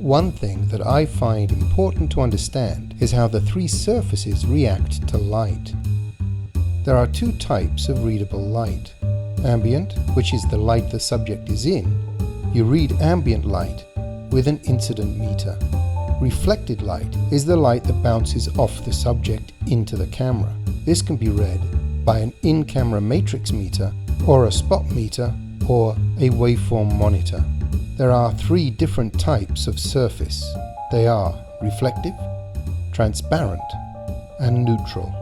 One thing that I find important to understand is how the three surfaces react to light. There are two types of readable light. Ambient, which is the light the subject is in. You read ambient light with an incident meter. Reflected light is the light that bounces off the subject into the camera. This can be read by an in-camera matrix meter or a spot meter or a waveform monitor. There are three different types of surface. They are reflective, transparent, and neutral.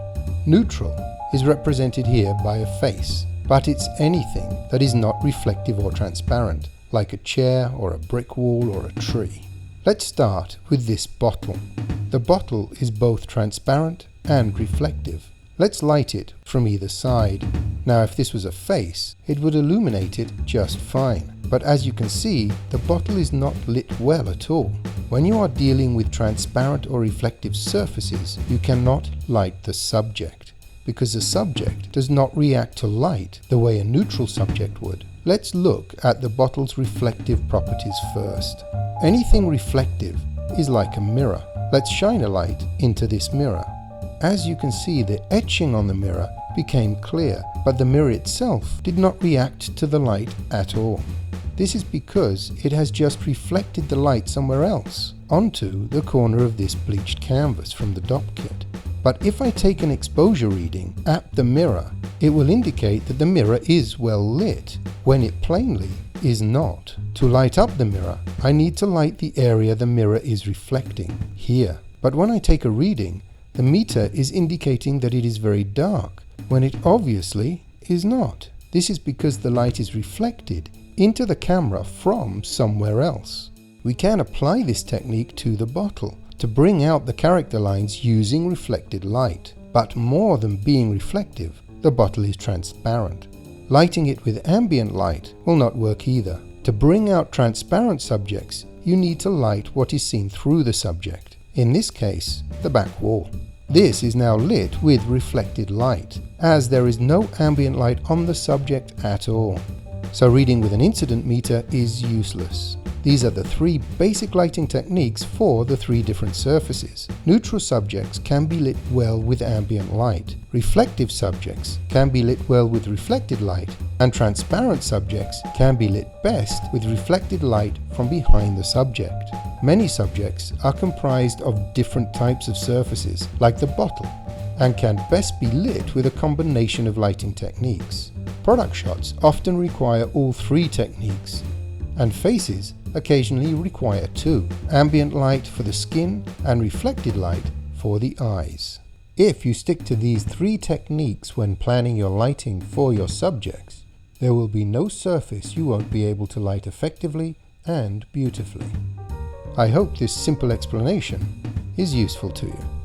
Neutral is represented here by a face, but it's anything that is not reflective or transparent, like a chair or a brick wall or a tree. Let's start with this bottle. The bottle is both transparent and reflective. Let's light it from either side. Now, if this was a face, it would illuminate it just fine. But as you can see, the bottle is not lit well at all. When you are dealing with transparent or reflective surfaces, you cannot light the subject, because the subject does not react to light the way a neutral subject would. Let's look at the bottle's reflective properties first. Anything reflective is like a mirror. Let's shine a light into this mirror. As you can see, the etching on the mirror became clear, but the mirror itself did not react to the light at all. This is because it has just reflected the light somewhere else, onto the corner of this bleached canvas from the DOP kit. But if I take an exposure reading at the mirror, it will indicate that the mirror is well lit, when it plainly is not. To light up the mirror, I need to light the area the mirror is reflecting, here. But when I take a reading, the meter is indicating that it is very dark, when it obviously is not. This is because the light is reflected into the camera from somewhere else. We can apply this technique to the bottle to bring out the character lines using reflected light. But more than being reflective, the bottle is transparent. Lighting it with ambient light will not work either. To bring out transparent subjects, you need to light what is seen through the subject. In this case, the back wall. This is now lit with reflected light, as there is no ambient light on the subject at all. So reading with an incident meter is useless. These are the three basic lighting techniques for the three different surfaces. Neutral subjects can be lit well with ambient light. Reflective subjects can be lit well with reflected light, and transparent subjects can be lit best with reflected light from behind the subject. Many subjects are comprised of different types of surfaces, like the bottle, and can best be lit with a combination of lighting techniques. Product shots often require all three techniques, and faces occasionally require two: ambient light for the skin and reflected light for the eyes. If you stick to these three techniques when planning your lighting for your subjects, there will be no surface you won't be able to light effectively and beautifully. I hope this simple explanation is useful to you.